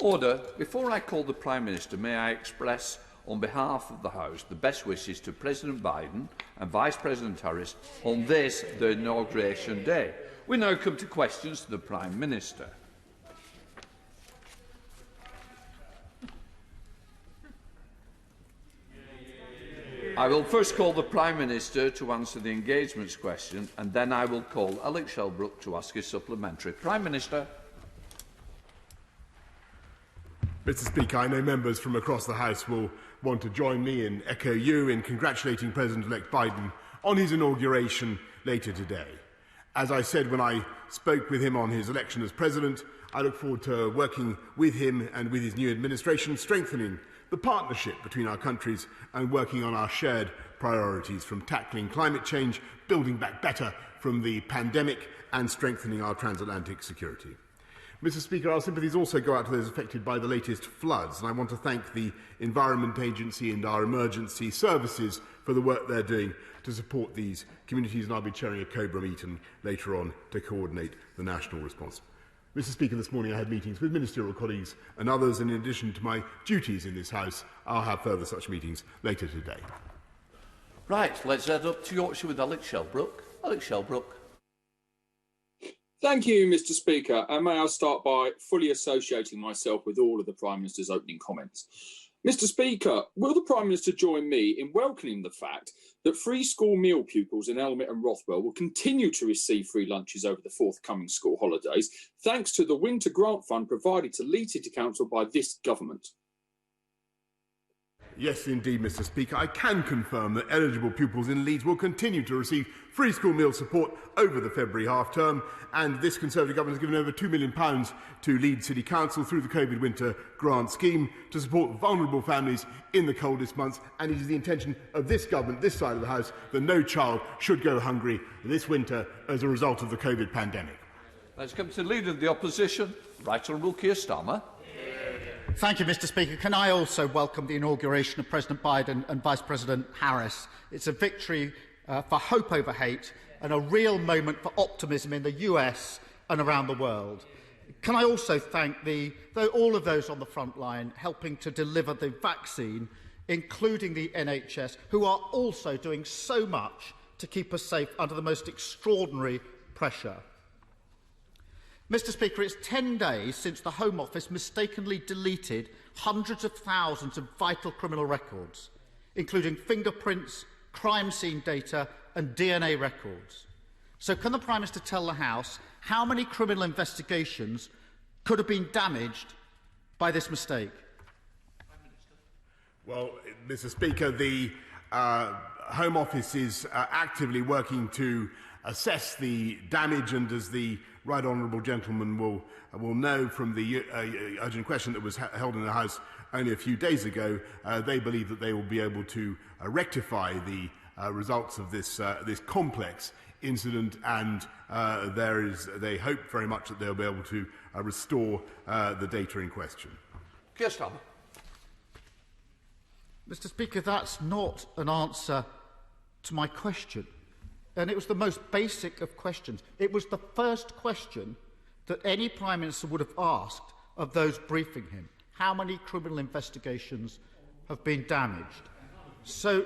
Order. Before I call the Prime Minister, may I express on behalf of the House the best wishes to President Biden and Vice President Harris on this, the inauguration day. We now come to questions to the Prime Minister. I will first call the Prime Minister to answer the engagements question, and then I will call Alex Shelbrooke to ask his supplementary. Prime Minister. Mr. Speaker, I know members from across the House will want to join me and echo you in congratulating President-elect Biden on his inauguration later today. As I said when I spoke with him on his election as President, I look forward to working with him and with his new administration, strengthening the partnership between our countries and working on our shared priorities, from tackling climate change, building back better from the pandemic, and strengthening our transatlantic security. Mr. Speaker, our sympathies also go out to those affected by the latest floods, and I want to thank the Environment Agency and our emergency services for the work they're doing to support these communities, and I'll be chairing a COBRA meeting later on to coordinate the national response. Mr. Speaker, this morning I had meetings with ministerial colleagues and others, and in addition to my duties in this House, I'll have further such meetings later today. Right, let's head up to Yorkshire with Alex Shelbrooke. Alex Shelbrooke. Thank you, Mr. Speaker, and may I start by fully associating myself with all of the Prime Minister's opening comments. Mr. Speaker, will the Prime Minister join me in welcoming the fact that free school meal pupils in Elmet and Rothwell will continue to receive free lunches over the forthcoming school holidays, thanks to the winter grant fund provided to Leeds City Council by this government? Yes, indeed, Mr. Speaker. I can confirm that eligible pupils in Leeds will continue to receive free school meal support over the February half-term, and this Conservative government has given over £2 million to Leeds City Council through the COVID winter grant scheme to support vulnerable families in the coldest months, and it is the intention of this government, this side of the House, that no child should go hungry this winter as a result of the COVID pandemic. Let's come to the Leader of the Opposition, Right Honourable Keir Starmer. Thank you, Mr. Speaker. Can I also welcome the inauguration of President Biden and Vice President Harris? It's a victory for hope over hate and a real moment for optimism in the US and around the world. Can I also thank all of those on the front line helping to deliver the vaccine, including the NHS, who are also doing so much to keep us safe under the most extraordinary pressure. Mr. Speaker, it's 10 days since the Home Office mistakenly deleted hundreds of thousands of vital criminal records, including fingerprints, crime scene data and DNA records. So can the Prime Minister tell the House how many criminal investigations could have been damaged by this mistake? Well, Mr. Speaker, the Home Office is actively working to assess the damage, and as the right honourable gentleman will know from the urgent question that was held in the House only a few days ago, they believe that they will be able to rectify the results of this complex incident, and they hope very much that they'll be able to restore the data in question. Keir Starmer. Mr. Speaker, that's not an answer to my question. And it was the most basic of questions. It was the first question that any Prime Minister would have asked of those briefing him. How many criminal investigations have been damaged? So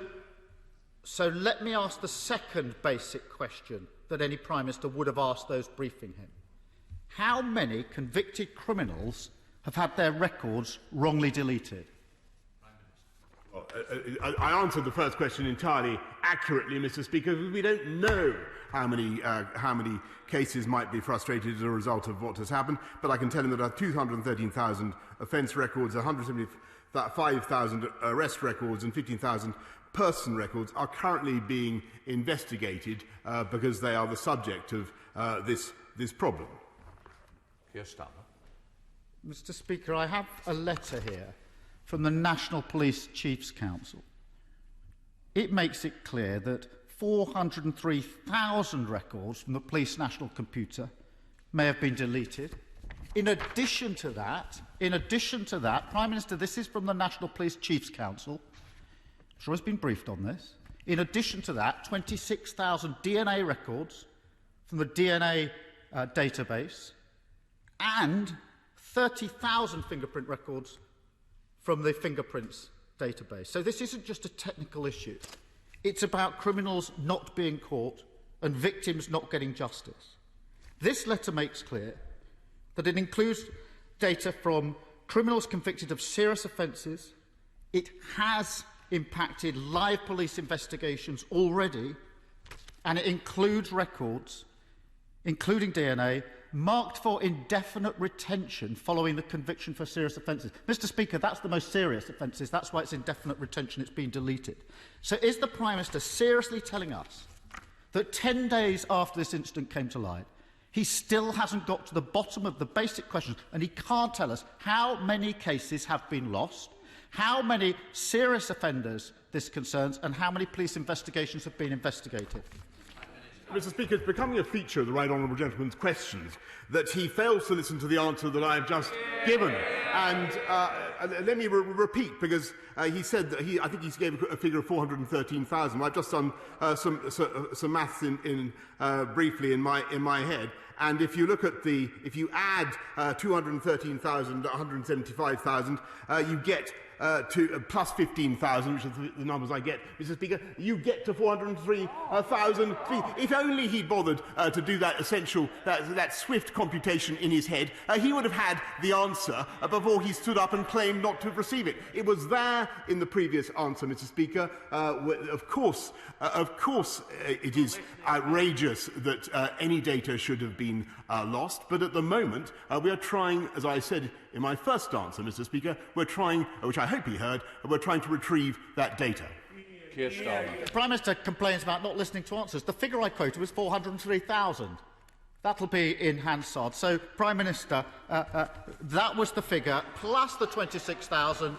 let me ask the second basic question that any Prime Minister would have asked those briefing him. How many convicted criminals have had their records wrongly deleted? Well, I answered the first question entirely accurately, Mr. Speaker, because we don't know how many cases might be frustrated as a result of what has happened, but I can tell him that 213,000 offence records, 175,000 arrest records and 15,000 person records are currently being investigated because they are the subject of this problem. Keir Starmer. Mr. Speaker, I have a letter here from the National Police Chiefs Council. It makes it clear that 403,000 records from the Police National Computer may have been deleted. In addition to that, Prime Minister, this is from the National Police Chiefs Council. I'm sure has been briefed on this. In addition to that, 26,000 DNA records from the DNA database and 30,000 fingerprint records from the fingerprints database. So this isn't just a technical issue. It's about criminals not being caught and victims not getting justice. This letter makes clear that it includes data from criminals convicted of serious offences. It has impacted live police investigations already, and it includes records, including DNA, marked for indefinite retention following the conviction for serious offences. Mr. Speaker, that's the most serious offences. That's why it's indefinite retention. It's been deleted. So is the Prime Minister seriously telling us that 10 days after this incident came to light, he still hasn't got to the bottom of the basic questions, and he can't tell us how many cases have been lost, how many serious offenders this concerns, and how many police investigations have been investigated? Mr. Speaker, it's becoming a feature of the right honourable gentleman's questions that he fails to listen to the answer that I have just given. And let me repeat, because he said that I think he gave a figure of 413,000. I've just done some maths briefly in my head. And if you look at if you add 213,000, 175,000, you get to plus 15,000, which is the numbers I get, Mr. Speaker, you get to 403,000. If only he'd bothered to do that essential, that swift computation in his head, he would have had the answer before he stood up and claimed not to have received it. It was there in the previous answer, Mr. Speaker. Of course, it is outrageous that any data should have been lost, but at the moment we are trying, as I said in my first answer, Mr. Speaker, we're trying, which I hope he heard, we're trying to retrieve that data. Keir Starmer. The Prime Minister complains about not listening to answers. The figure I quoted was 403,000. That'll be in Hansard. So, Prime Minister, that was the figure, plus the 26,000,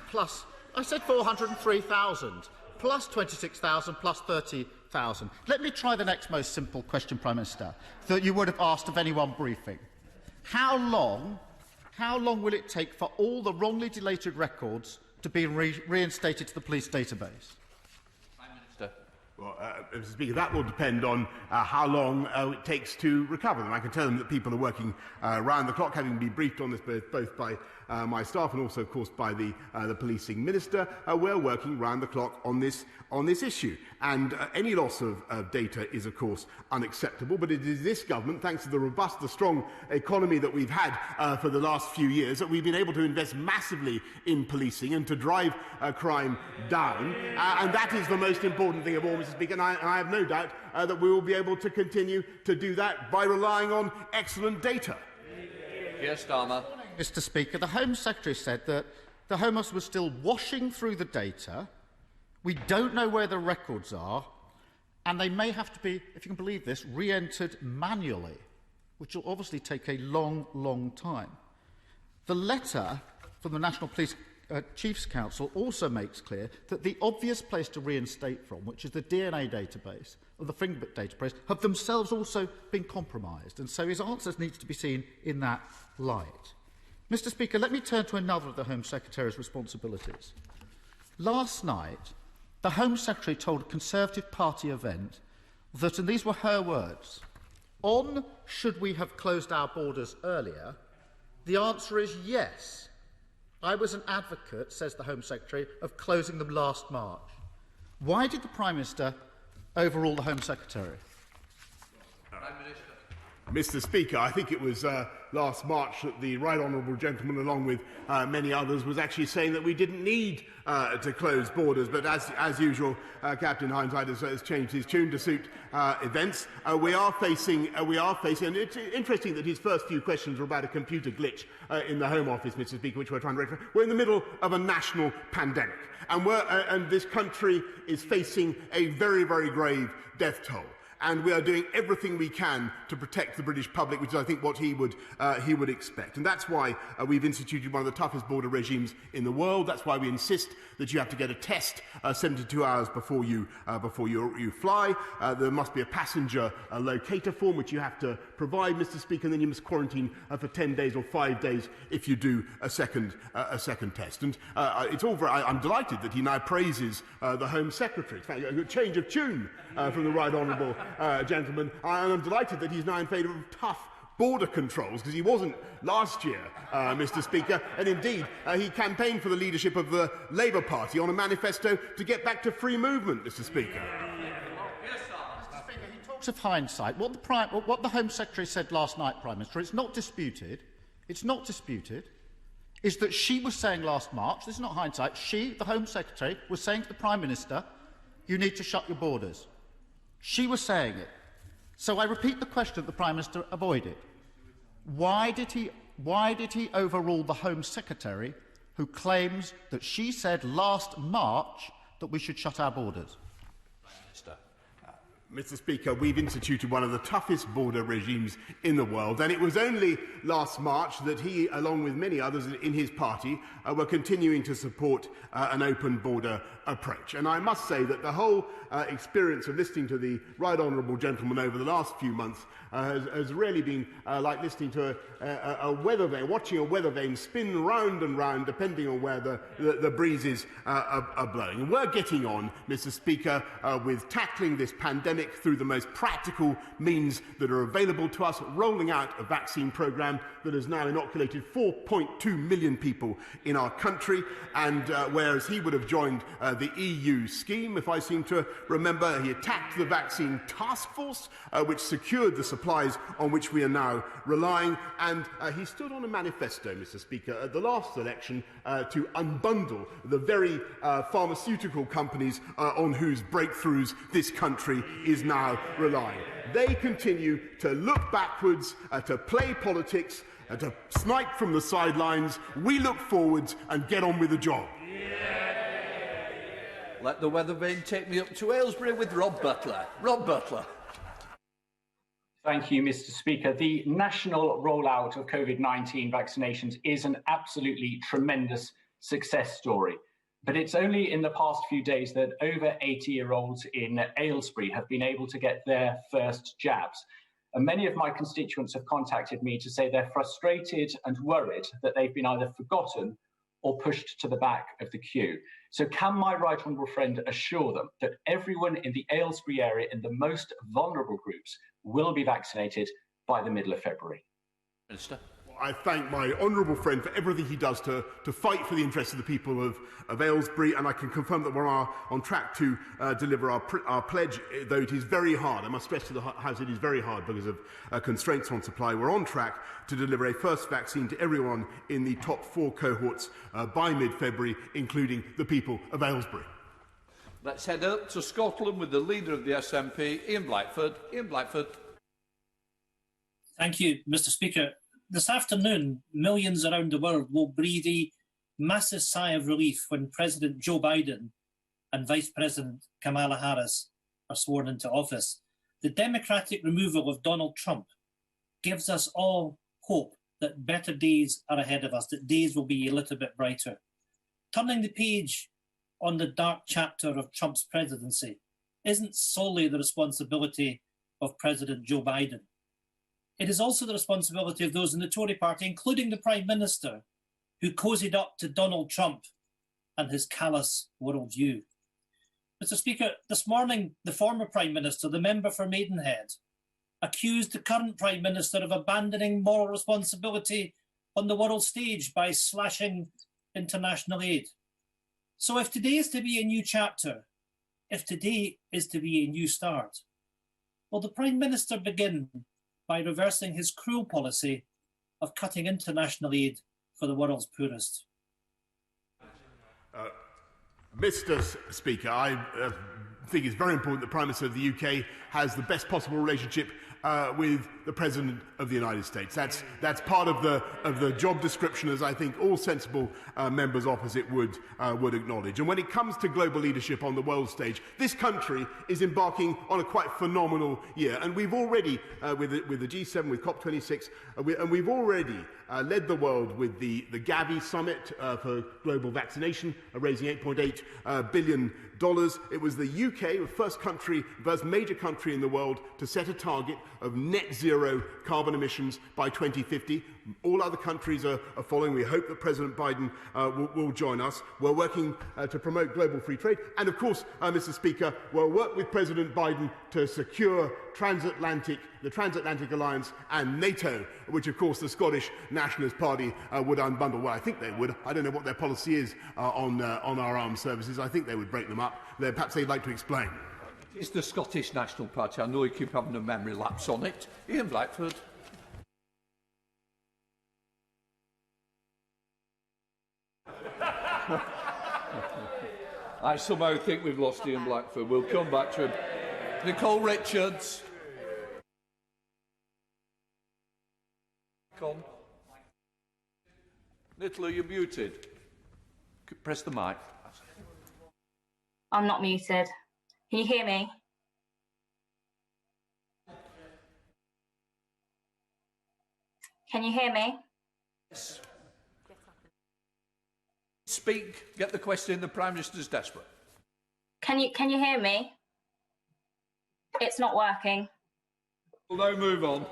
plus, I said 403,000, plus 26,000, plus 30,000. Let me try the next most simple question, Prime Minister, that you would have asked of anyone briefing. How long will it take for all the wrongly deleted records to be reinstated to the police database? Prime Minister. Well, Mr. Speaker, that will depend on how long it takes to recover them. I can tell them that people are working round the clock, having been briefed on this both by my staff and also, of course, by the policing minister. We're working round the clock on this issue. And any loss of data is, of course, unacceptable. But it is this government, thanks to the robust, the strong economy that we've had for the last few years, that we've been able to invest massively in policing and to drive crime down. And that is the most important thing of all, Mr. Speaker. And I have no doubt that we will be able to continue to do that by relying on excellent data. Keir Starmer. Mr. Speaker, the Home Secretary said that the Home Office was still washing through the data. We don't know where the records are, and they may have to be, if you can believe this, re-entered manually, which will obviously take a long, long time. The letter from the National Police Chiefs Council also makes clear that the obvious place to reinstate from, which is the DNA database or the fingerprint database, have themselves also been compromised, and so his answers need to be seen in that light. Mr. Speaker, let me turn to another of the Home Secretary's responsibilities. Last night, the Home Secretary told a Conservative Party event that, and these were her words, on should we have closed our borders earlier, the answer is yes. I was an advocate, says the Home Secretary, of closing them last March. Why did the Prime Minister overrule the Home Secretary? Prime Minister. Mr. Speaker, I think it was last March that the right honourable gentleman, along with many others, was actually saying that we didn't need to close borders. But as usual, Captain Hindsight has changed his tune to suit events. We are facing, and it's interesting that his first few questions were about a computer glitch in the Home Office, Mr. Speaker, which we're trying to rectify. We're in the middle of a national pandemic, and this country is facing a very, very grave death toll. And we are doing everything we can to protect the British public, which is, I think, what he would expect. And that's why we've instituted one of the toughest border regimes in the world. That's why we insist that you have to get a test 72 hours before you fly. There must be a passenger locator form, which you have to provide, Mr. Speaker, and then you must quarantine for 10 days or 5 days if you do a second test. And it's all very, I'm delighted that he now praises the Home Secretary. In fact, a change of tune from the right honourable gentleman, and I'm delighted that he's now in favour of tough border controls, because he wasn't last year, Mr. Speaker, and indeed he campaigned for the leadership of the Labour Party on a manifesto to get back to free movement, Mr. Speaker. He talks of hindsight. What the Home Secretary said last night, Prime Minister, it's not disputed, is that she was saying last March, this is not hindsight, she, the Home Secretary, was saying to the Prime Minister, you need to shut your borders. She was saying it. So I repeat the question that the Prime Minister avoided. Why did he overrule the Home Secretary who claims that she said last March that we should shut our borders? Mr. Speaker, we've instituted one of the toughest border regimes in the world, and it was only last March that he, along with many others in his party, were continuing to support an open border approach. And I must say that the whole experience of listening to the right honourable gentleman over the last few months has really been like listening to a weather vane, watching a weather vane spin round and round depending on where the breezes are blowing. And we're getting on, Mr. Speaker, with tackling this pandemic through the most practical means that are available to us, rolling out a vaccine programme that has now inoculated 4.2 million people in our country, and whereas he would have joined the EU scheme, if I seem to remember, he attacked the vaccine task force, which secured the supplies on which we are now relying, and he stood on a manifesto, Mr. Speaker, at the last election to unbundle the very pharmaceutical companies on whose breakthroughs this country is now relying. They continue to look backwards, to play politics, to snipe from the sidelines. We look forwards and get on with the job. Let the weather vane take me up to Aylesbury with Rob Butler. Rob Butler. Thank you, Mr. Speaker. The national rollout of COVID-19 vaccinations is an absolutely tremendous success story. But it's only in the past few days that over 80-year-olds in Aylesbury have been able to get their first jabs. And many of my constituents have contacted me to say they're frustrated and worried that they've been either forgotten or pushed to the back of the queue. So can my right honourable friend assure them that everyone in the Aylesbury area in the most vulnerable groups will be vaccinated by the middle of February? Minister. I thank my honourable friend for everything he does to fight for the interests of the people of Aylesbury, and I can confirm that we're on track to deliver our pledge, though it is very hard. I must stress to the House it is very hard because of constraints on supply. We're on track to deliver a first vaccine to everyone in the top 4 cohorts by mid-February, including the people of Aylesbury. Let's head up to Scotland with the leader of the SNP, Ian Blackford. Ian Blackford. Thank you, Mr. Speaker. This afternoon, millions around the world will breathe a massive sigh of relief when President Joe Biden and Vice President Kamala Harris are sworn into office. The democratic removal of Donald Trump gives us all hope that better days are ahead of us, that days will be a little bit brighter. Turning the page on the dark chapter of Trump's presidency isn't solely the responsibility of President Joe Biden. It is also the responsibility of those in the Tory party, including the Prime Minister, who cozied up to Donald Trump and his callous worldview. Mr. Speaker, this morning, the former Prime Minister, the member for Maidenhead, accused the current Prime Minister of abandoning moral responsibility on the world stage by slashing international aid. So if today is to be a new chapter, if today is to be a new start, will the Prime Minister begin by reversing his cruel policy of cutting international aid for the world's poorest? Mr. Speaker, I think it's very important the Prime Minister of the UK has the best possible relationship with the President of the United States. That's part of the job description, as I think all sensible members opposite would acknowledge. And when it comes to global leadership on the world stage, this country is embarking on a quite phenomenal year. And we've already, with the G7, with COP26, and we've already led the world with the Gavi Summit for global vaccination, raising $8.8 billion. It was the UK, the first major country in the world to set a target of net zero carbon emissions by 2050. All other countries are following. We hope that President Biden will join us. We're working to promote global free trade. And of course, Mr. Speaker, we'll work with President Biden to secure the transatlantic alliance and NATO, which of course the Scottish Nationalist Party would unbundle. Well, I think they would. I don't know what their policy is on our armed services. I think they would break them up. Perhaps they'd like to explain. It's the Scottish National Party. I know you keep having a memory lapse on it. Ian Blackford. I somehow think we've lost Ian Blackford. We'll come back to him. Nicole Richards. Come. Nicola, you're muted. Press the mic. I'm not muted. Can you hear me? Can you hear me? Yes. Speak. Get the question. The Prime Minister's desperate. Can you hear me? It's not working. We'll now move on.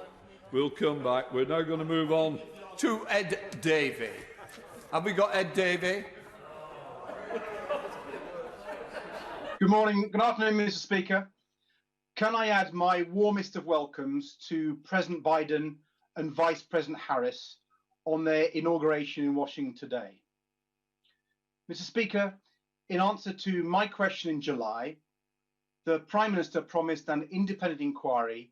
We'll come back. We're now going to move on to Ed Davey. Have we got Ed Davey? Good morning. Good afternoon, Mr. Speaker. Can I add my warmest of welcomes to President Biden and Vice President Harris on their inauguration in Washington today. Mr. Speaker, in answer to my question in July, the Prime Minister promised an independent inquiry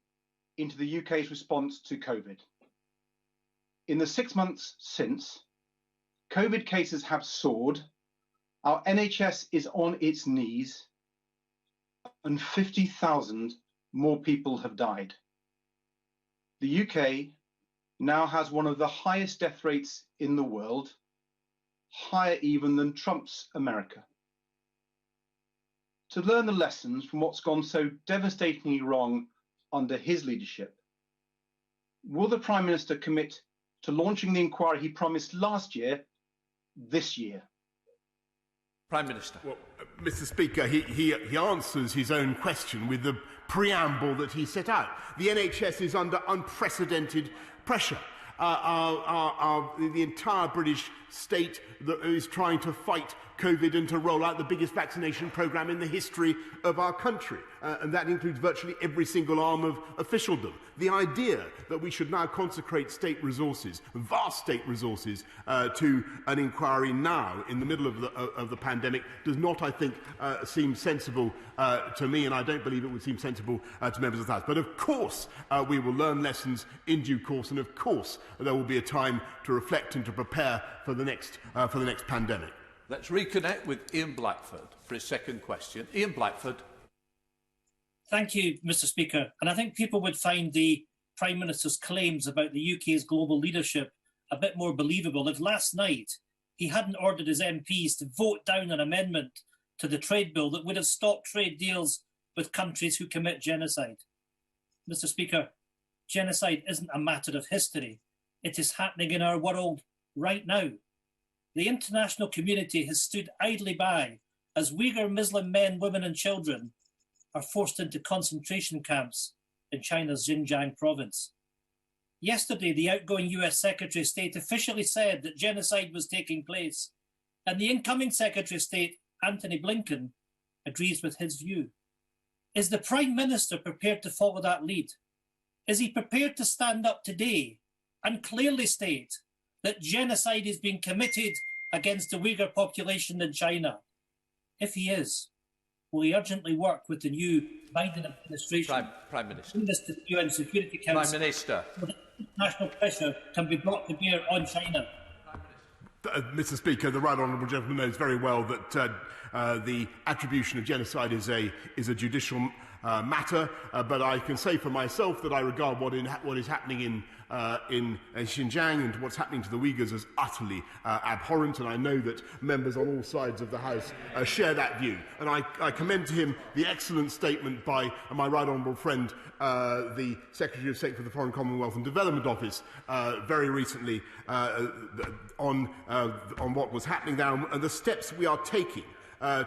into the UK's response to COVID. In the 6 months since, COVID cases have soared, our NHS is on its knees, and 50,000 more people have died. The UK now has one of the highest death rates in the world, higher even than Trump's America. To learn the lessons from what's gone so devastatingly wrong under his leadership, will the Prime Minister commit to launching the inquiry he promised last year, this year? Prime Minister. Well, Mr. Speaker, he answers his own question with the preamble that he set out. The NHS is under unprecedented pressure. The entire British state that is trying to fight COVID and to roll out the biggest vaccination programme in the history of our country. And that includes virtually every single arm of officialdom. The idea that we should now consecrate state resources, vast state resources, to an inquiry now in the middle of the pandemic does not, I think, seem sensible to me, and I don't believe it would seem sensible to members of the House. But of course, we will learn lessons in due course, and of course, there will be a time to reflect and to prepare for the next pandemic. Let's reconnect with Ian Blackford for his second question. Ian Blackford. Thank you, Mr. Speaker. And I think people would find the Prime Minister's claims about the UK's global leadership a bit more believable if last night he hadn't ordered his MPs to vote down an amendment to the trade bill that would have stopped trade deals with countries who commit genocide. Mr. Speaker, genocide isn't a matter of history. It is happening in our world right now. The international community has stood idly by as Uyghur Muslim men, women and children are forced into concentration camps in China's Xinjiang province. Yesterday, the outgoing US Secretary of State officially said that genocide was taking place, and the incoming Secretary of State, Antony Blinken, agrees with his view. Is the Prime Minister prepared to follow that lead? Is he prepared to stand up today and clearly state that genocide is being committed against the Uyghur population in China? If he is, will he urgently work with the new Biden administration? Prime Minister. In this to the UN Security Council, Prime Minister. so that international pressure can be brought to bear on China? Mr. Speaker, the right honourable gentleman knows very well that the attribution of genocide is a judicial matter, but I can say for myself that I regard what is happening in Xinjiang and what's happening to the Uyghurs as utterly abhorrent, and I know that members on all sides of the House share that view. And I commend to him the excellent statement by my right honourable friend, the Secretary of State for the Foreign Commonwealth and Development Office, very recently on what was happening there and the steps we are taking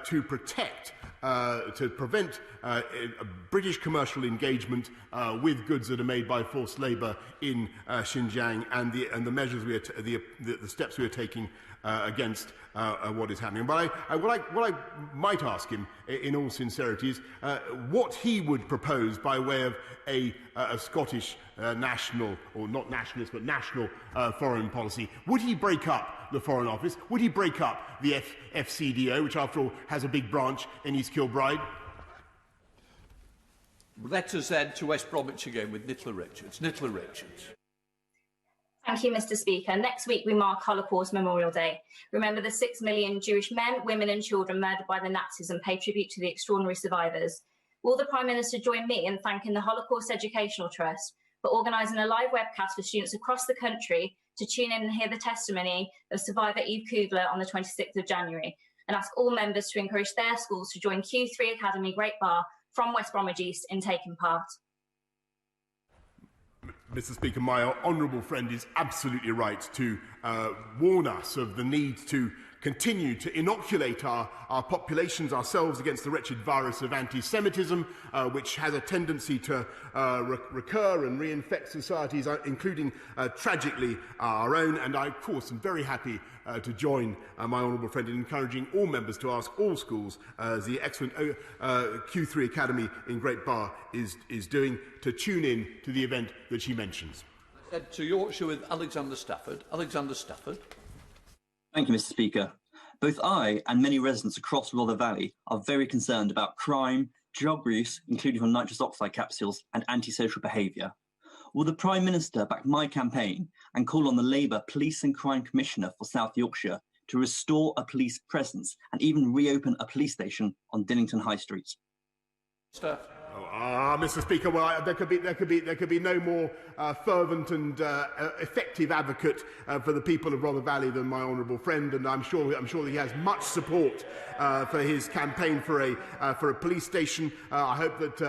to protect to prevent British commercial engagement with goods that are made by forced labour in Xinjiang, and the measures the steps we are taking against what is happening. But what I might ask him, in all sincerity, is what he would propose by way of a Scottish national, or not nationalist, but national foreign policy. Would he break up the Foreign Office? Would he break up the FCDO, which after all has a big branch in East Kilbride? Let us head to West Bromwich again with Nicola Richards. Nicola Richards. Thank you, Mr. Speaker. Next week we mark Holocaust Memorial Day. Remember the 6 million Jewish men, women and children murdered by the Nazis and pay tribute to the extraordinary survivors. Will the Prime Minister join me in thanking the Holocaust Educational Trust for organising a live webcast for students across the country to tune in and hear the testimony of survivor Eve Kugler on the 26th of January, and ask all members to encourage their schools to join Q3 Academy Great Bar from West Bromwich East in taking part? Mr. Speaker, my honourable friend is absolutely right to warn us of the need to continue to inoculate our populations, ourselves, against the wretched virus of anti-Semitism, which has a tendency to recur and reinfect societies, including, tragically, our own. And I, of course, am very happy to join my honourable friend in encouraging all members to ask all schools, as the excellent Q3 Academy in Great Bar is doing, to tune in to the event that she mentions. Head to Yorkshire with Alexander Stafford. Alexander Stafford. Thank you, Mr. Speaker. Both I and many residents across Rother Valley are very concerned about crime, drug use, including from nitrous oxide capsules, and antisocial behaviour. Will the Prime Minister back my campaign and call on the Labour Police and Crime Commissioner for South Yorkshire to restore a police presence and even reopen a police station on Dillington High Street? Mr. Speaker, well, there could be no more fervent and effective advocate for the people of Rother Valley than my honourable friend, and I'm sure that he has much support for his campaign for a police station. I hope that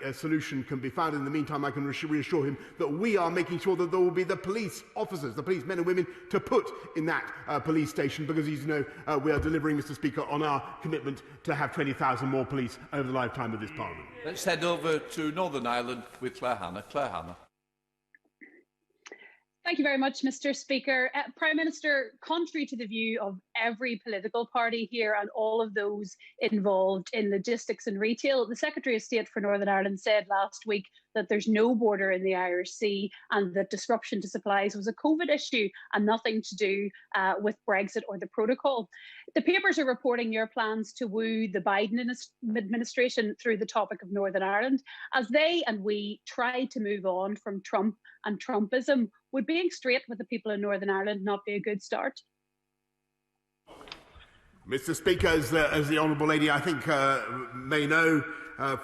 a solution can be found. In the meantime, I can reassure him that we are making sure that there will be the police officers, the police men and women, to put in that police station, because, as you know, we are delivering, Mr. Speaker, on our commitment to have 20,000 more police over the lifetime of this Parliament. Let's head over to Northern Ireland with Claire Hannah. Claire Hannah. Thank you very much, Mr. Speaker. Prime Minister, contrary to the view of every political party here and all of those involved in logistics and retail, the Secretary of State for Northern Ireland said last week that there's no border in the Irish Sea and that disruption to supplies was a COVID issue and nothing to do with Brexit or the protocol. The papers are reporting your plans to woo the Biden administration through the topic of Northern Ireland. As they and we try to move on from Trump and Trumpism, would being straight with the people in Northern Ireland not be a good start? Mr. Speaker, as the honourable lady, I think, may know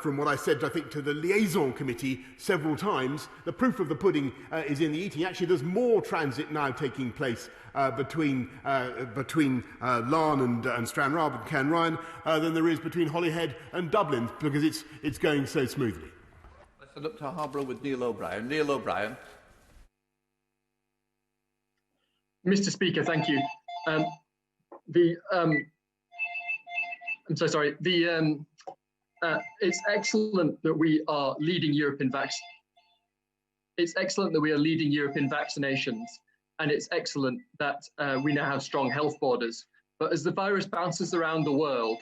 from what I said, I think, to the liaison committee several times, the proof of the pudding is in the eating. Actually, there's more transit now taking place between Larne and Stranraer and Cairnryan than there is between Holyhead and Dublin, because it's going so smoothly. Let's head up to Harborough with Neil O'Brien. Neil O'Brien. Mr. Speaker, thank you. I'm so sorry. It's excellent that we are leading Europe in vaccinations, and it's excellent that we now have strong health borders. But as the virus bounces around the world,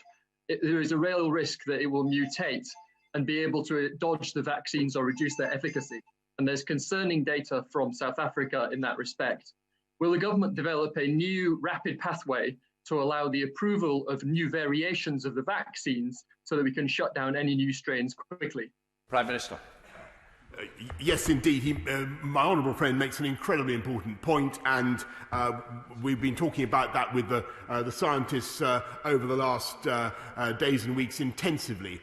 there is a real risk that it will mutate and be able to dodge the vaccines or reduce their efficacy. And there's concerning data from South Africa in that respect. Will the government develop a new rapid pathway to allow the approval of new variations of the vaccines so that we can shut down any new strains quickly? Prime Minister. Yes, indeed. My honourable friend makes an incredibly important point, and we've been talking about that with the scientists over the last days and weeks intensively,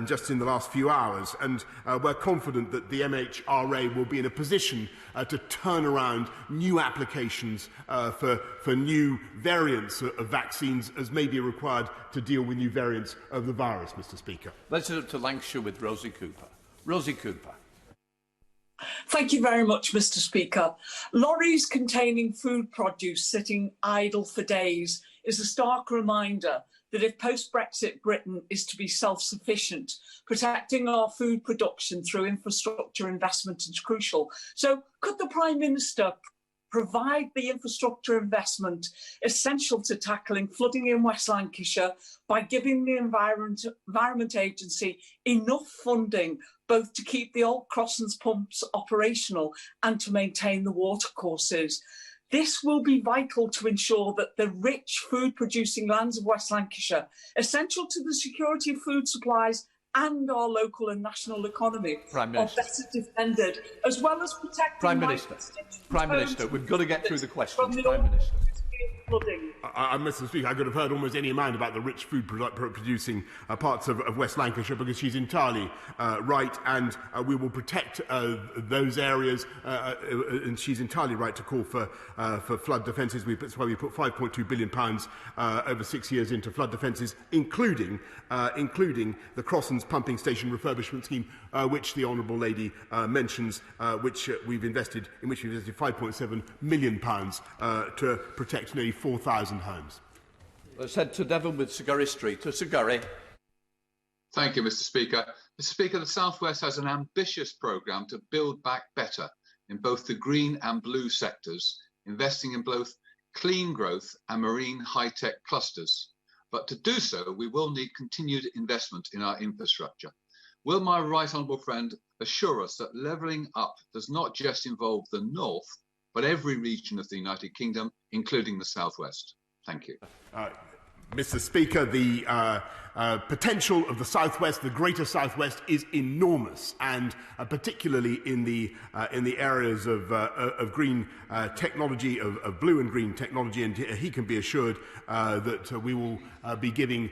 just in the last few hours. And we're confident that the MHRA will be in a position to turn around new applications for new variants of vaccines as may be required to deal with new variants of the virus, Mr. Speaker. Let's head up to Lancashire with Rosie Cooper. Rosie Cooper. Thank you very much, Mr. Speaker. Lorries containing food produce sitting idle for days is a stark reminder that if post-Brexit Britain is to be self-sufficient, protecting our food production through infrastructure investment is crucial. So could the Prime Minister provide the infrastructure investment essential to tackling flooding in West Lancashire by giving the Environment Agency enough funding both to keep the old Crossons pumps operational and to maintain the watercourses? This will be vital to ensure that the rich food-producing lands of West Lancashire, essential to the security of food supplies and our local and national economy, are better defended, as well as protecting Prime Minister, we've got to get through the questions. Prime Minister. Mr. Speaker, I could have heard almost any amount about the rich food producing parts of West Lancashire, because she's entirely right, and we will protect those areas, and she's entirely right to call for flood defences. That's why we put £5.2 billion over 6 years into flood defences, including the Crossons pumping station refurbishment scheme, which the Honourable Lady mentions, which we've invested £5.7 million to protect nearly 4,000 homes. Let's head to Devon with Sigurry Street. To Sigurry. Thank you, Mr. Speaker. Mr. Speaker, the South West has an ambitious programme to build back better in both the green and blue sectors, investing in both clean growth and marine high-tech clusters. But to do so, we will need continued investment in our infrastructure. Will my right honourable friend assure us that levelling up does not just involve the north, but every region of the United Kingdom, including the South West? Thank you. Mr. Speaker, the potential of the South West, the Greater South West, is enormous, and particularly in the areas of green technology, of blue and green technology. And he can be assured that we will be giving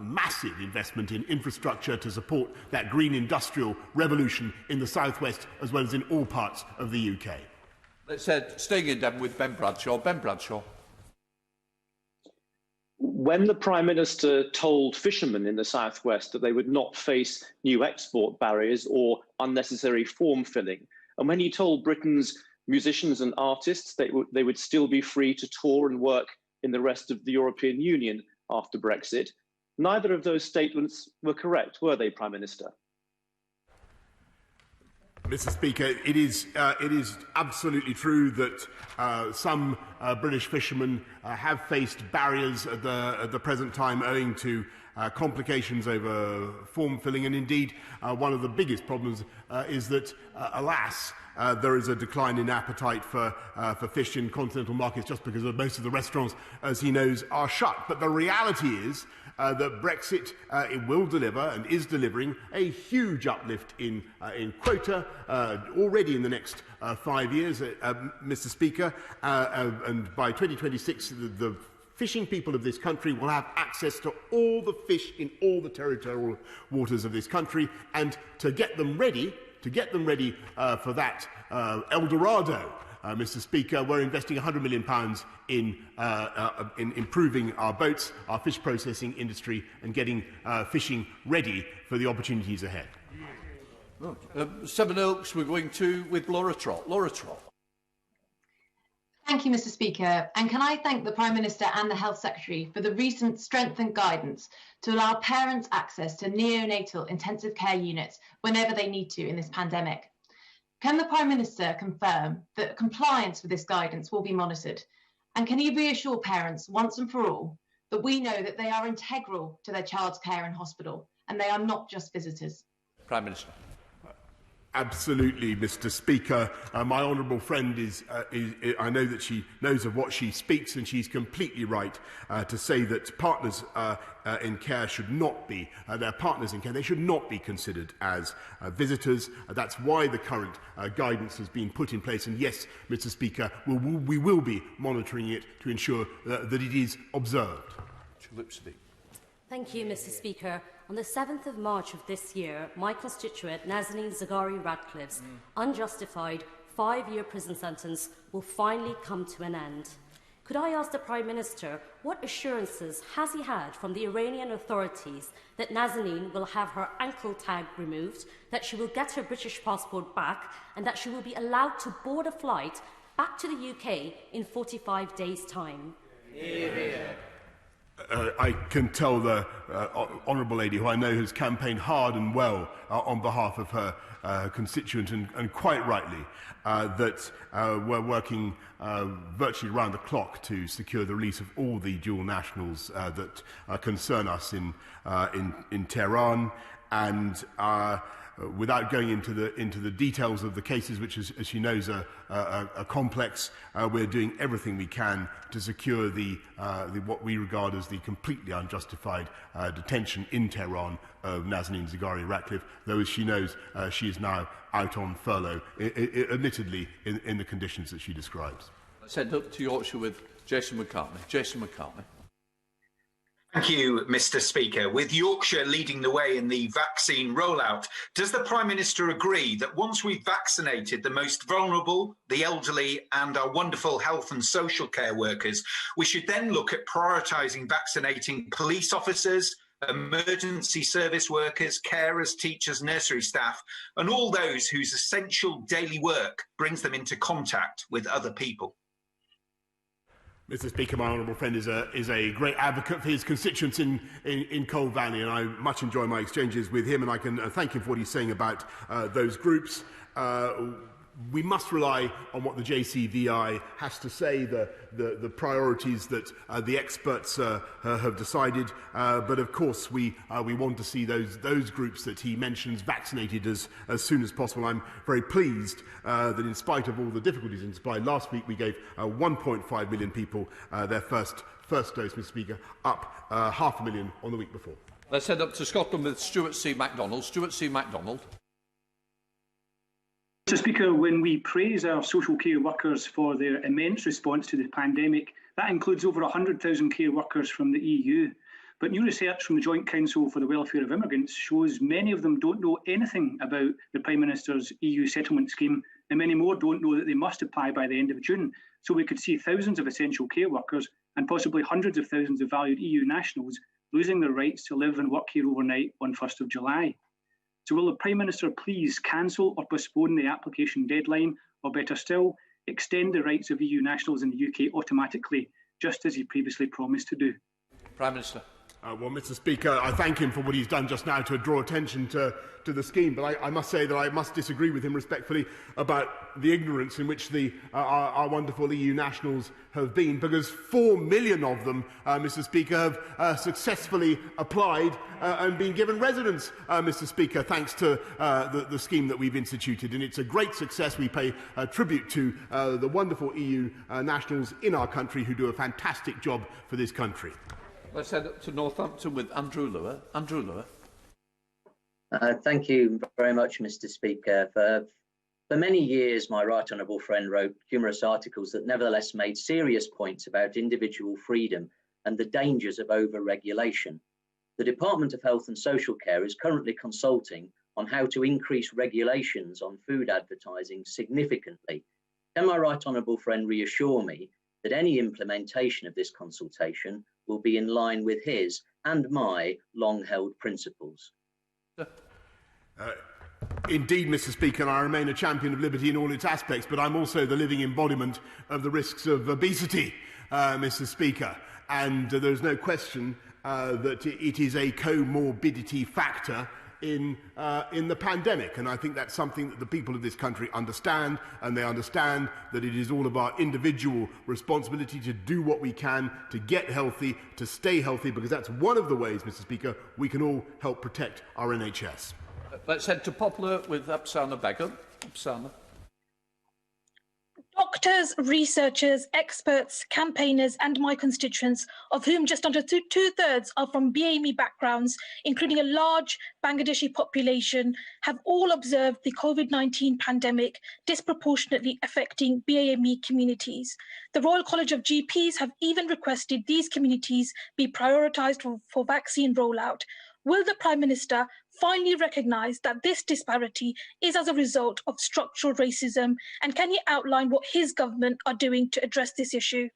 massive investment in infrastructure to support that green industrial revolution in the South West, as well as in all parts of the UK. Let's staying in Devon with Ben Bradshaw. Ben Bradshaw. When the Prime Minister told fishermen in the South West that they would not face new export barriers or unnecessary form filling, and when he told Britain's musicians and artists they would still be free to tour and work in the rest of the European Union after Brexit, neither of those statements were correct, were they, Prime Minister? Mr. Speaker, it is absolutely true that some British fishermen have faced barriers at the present time owing to complications over form filling, and indeed one of the biggest problems is that, alas, there is a decline in appetite for fish in continental markets just because most of the restaurants, as he knows, are shut. But the reality is that Brexit it will deliver and is delivering a huge uplift in quota already in the next 5 years, Mr. Speaker, and by 2026 the fishing people of this country will have access to all the fish in all the territorial waters of this country, and to get them ready for that El Dorado, Mr. Speaker, we're investing £100 million in improving our boats, our fish processing industry, and getting fishing ready for the opportunities ahead. Seven Oaks, we're going to with Laura Trott. Laura Trott. Thank you, Mr. Speaker. And can I thank the Prime Minister and the Health Secretary for the recent strengthened guidance to allow parents access to neonatal intensive care units whenever they need to in this pandemic. Can the Prime Minister confirm that compliance with this guidance will be monitored? And can he reassure parents once and for all that we know that they are integral to their child's care in hospital and they are not just visitors? Prime Minister. Absolutely, Mr. Speaker. My honourable friend I know that she knows of what she speaks, and she's completely right to say that partners in care should not be, their partners in care, they should not be considered as visitors. That's why the current guidance has been put in place. And yes, Mr. Speaker, we will be monitoring it to ensure that it is observed. Thank you, Mr. Speaker. On the 7th of March of this year, my constituent Nazanin Zaghari Ratcliffe's unjustified 5-year prison sentence will finally come to an end. Could I ask the Prime Minister what assurances has he had from the Iranian authorities that Nazanin will have her ankle tag removed, that she will get her British passport back, and that she will be allowed to board a flight back to the UK in 45 days' time? I can tell the honourable lady, who I know has campaigned hard and well on behalf of her constituent, and quite rightly, that we're working virtually round the clock to secure the release of all the dual nationals that concern us in Tehran, and without going into the details of the cases, which, as she knows, are complex, we're doing everything we can to secure the what we regard as the completely unjustified detention in Tehran of Nazanin Zaghari-Ratcliffe, though, as she knows, she is now out on furlough, admittedly in the conditions that she describes. Let's head up to Yorkshire with Jason McCartney. Jason McCartney. Thank you, Mr. Speaker. With Yorkshire leading the way in the vaccine rollout, does the Prime Minister agree that once we've vaccinated the most vulnerable, the elderly and our wonderful health and social care workers, we should then look at prioritising vaccinating police officers, emergency service workers, carers, teachers, nursery staff, and all those whose essential daily work brings them into contact with other people? Mr. Speaker, my honourable friend is a great advocate for his constituents in Coal Valley, and I much enjoy my exchanges with him, and I can thank him for what he's saying about those groups. We must rely on what the JCVI has to say, the priorities that the experts have decided. But of course, we want to see those groups that he mentions vaccinated as soon as possible. I'm very pleased that, in spite of all the difficulties in supply, last week we gave 1.5 million people their first dose, Mr. Speaker, up 500,000 on the week before. Let's head up to Scotland with Stuart C. MacDonald. Stuart C. MacDonald. Mr. Speaker, when we praise our social care workers for their immense response to the pandemic, that includes over 100,000 care workers from the EU. But new research from the Joint Council for the Welfare of Immigrants shows many of them don't know anything about the Prime Minister's EU settlement scheme, and many more don't know that they must apply by the end of June. So we could see thousands of essential care workers and possibly hundreds of thousands of valued EU nationals losing their rights to live and work here overnight on 1st of July. So will the Prime Minister please cancel or postpone the application deadline, or better still, extend the rights of EU nationals in the UK automatically, just as he previously promised to do? Prime Minister. Well, Mr. Speaker, I thank him for what he's done just now to draw attention to the scheme, but I must say that I must disagree with him respectfully about the ignorance in which our wonderful EU nationals have been, because 4 million of them, Mr. Speaker, have successfully applied and been given residence, Mr. Speaker, thanks to the scheme that we've instituted. And it's a great success. We pay tribute to the wonderful EU nationals in our country who do a fantastic job for this country. Let's head up to Northampton with Andrew Lower. Andrew Lower. Thank you very much, Mr. Speaker. For many years, my right honourable friend wrote humorous articles that nevertheless made serious points about individual freedom and the dangers of over-regulation. The Department of Health and Social Care is currently consulting on how to increase regulations on food advertising significantly. Can my right honourable friend reassure me that any implementation of this consultation will be in line with his and my long-held principles? Indeed, Mr. Speaker, I remain a champion of liberty in all its aspects, but I'm also the living embodiment of the risks of obesity, Mr. Speaker. And there's no question that it is a comorbidity factor in the pandemic, and I think that's something that the people of this country understand, and they understand that it is all of our individual responsibility to do what we can to get healthy, to stay healthy, because that's one of the ways, Mr. Speaker, we can all help protect our NHS. Let's head to Poplar with Apsana Begum. Apsana. Doctors, researchers, experts, campaigners and my constituents, of whom just under two-thirds are from BAME backgrounds, including a large Bangladeshi population, have all observed the COVID-19 pandemic disproportionately affecting BAME communities. The Royal College of GPs have even requested these communities be prioritised for vaccine rollout. Will the Prime Minister finally recognise that this disparity is as a result of structural racism, and can he outline what his government are doing to address this issue?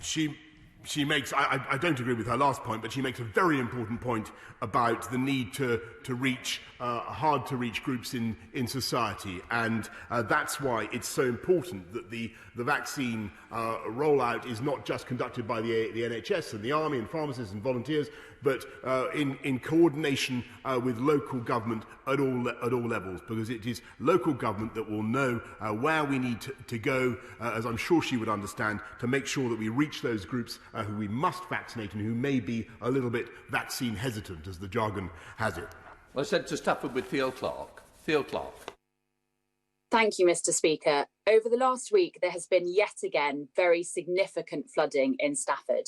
She she makes, I don't agree with her last point, but she makes a very important point about the need to reach hard-to-reach groups in society. And that's why it's so important that the vaccine rollout is not just conducted by the NHS and the Army and pharmacists and volunteers, but in coordination with local government at all levels, because it is local government that will know where we need to go, as I'm sure she would understand, to make sure that we reach those groups who we must vaccinate and who may be a little bit vaccine hesitant, as the jargon has it. Well, I said to Stafford with Theo Clark. Theo Clark. Thank you, Mr. Speaker. Over the last week, there has been yet again very significant flooding in Stafford.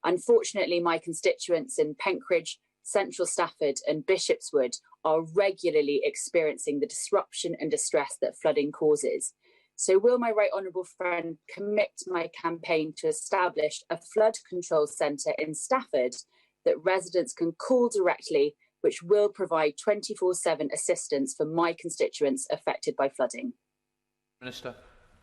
Unfortunately, my constituents in Penkridge, Central Stafford and Bishopswood are regularly experiencing the disruption and distress that flooding causes. So will my right honourable friend commit my campaign to establish a flood control centre in Stafford that residents can call directly, which will provide 24/7 assistance for my constituents affected by flooding? Minister.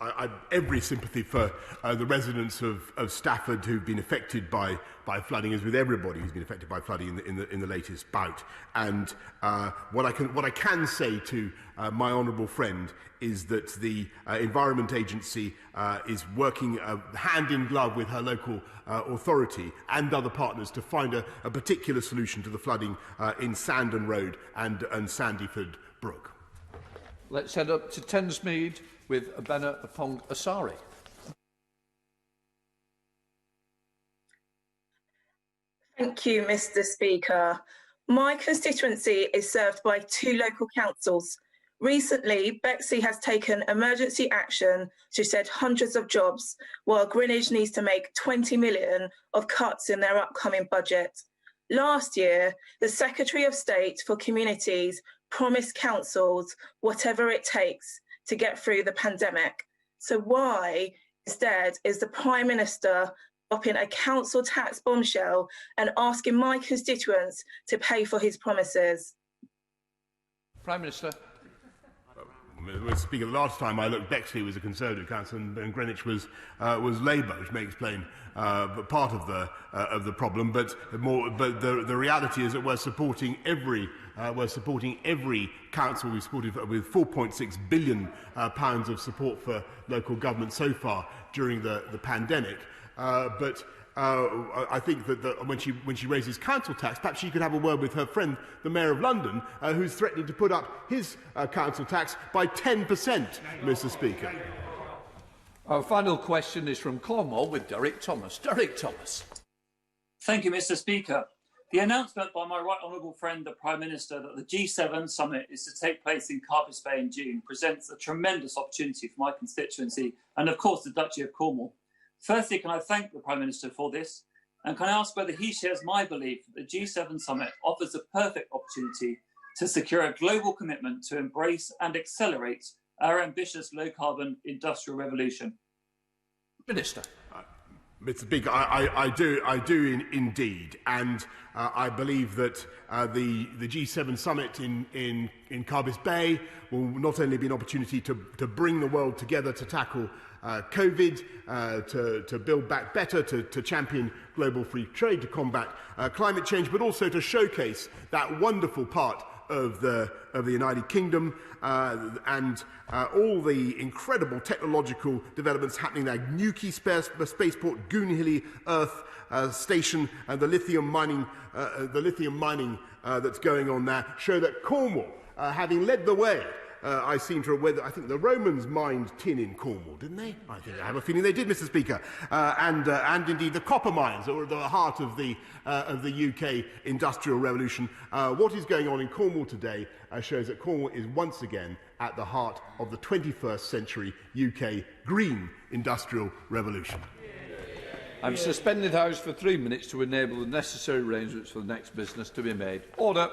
I have every sympathy for the residents of Stafford who've been affected by flooding, as with everybody who's been affected by flooding in the latest bout. And what I can say to my honourable friend is that the Environment Agency is working hand in glove with her local authority and other partners to find a particular solution to the flooding in Sandon Road and Sandyford Brook. Let's head up to Thamesmead with Abena Apong Asari. Thank you, Mr. Speaker. My constituency is served by 2 local councils. Recently, Bexley has taken emergency action to shed hundreds of jobs, while Greenwich needs to make 20 million of cuts in their upcoming budget. Last year, the Secretary of State for Communities promised councils whatever it takes to get through the pandemic. So why, instead, is the Prime Minister dropping a council tax bombshell and asking my constituents to pay for his promises? Prime Minister. Mr. Speaker, the last time I looked, Bexley was a Conservative council and Greenwich was Labour, which may explain part of the problem. But the reality is that we're supporting every council. We've supported with £4.6 billion of support for local government so far during the pandemic. I think that when she raises council tax, perhaps she could have a word with her friend, the Mayor of London, who's threatening to put up his council tax by 10%, Mr. Speaker. Our final question is from Cornwall with Derek Thomas. Derek Thomas. Thank you, Mr. Speaker. The announcement by my right honourable friend, the Prime Minister, that the G7 summit is to take place in Carbis Bay in June presents a tremendous opportunity for my constituency and, of course, the Duchy of Cornwall. Firstly, can I thank the Prime Minister for this? And can I ask whether he shares my belief that the G7 summit offers a perfect opportunity to secure a global commitment to embrace and accelerate our ambitious low-carbon industrial revolution? Minister. Mr. Speaker, I do indeed, and I believe that the G7 summit in Carbis Bay will not only be an opportunity to bring the world together to tackle COVID, to build back better, to champion global free trade, to combat climate change, but also to showcase that wonderful part of the United Kingdom and all the incredible technological developments happening there. Newquay spaceport, Goonhilly Earth Station, and the lithium mining that's going on there show that Cornwall, having led the way. I think the Romans mined tin in Cornwall, didn't they? I have a feeling they did, Mr. Speaker. And indeed the copper mines that were at the heart of the UK industrial revolution. What is going on in Cornwall today shows that Cornwall is once again at the heart of the 21st century UK green industrial revolution. I'm suspending the House for 3 minutes to enable the necessary arrangements for the next business to be made. Order.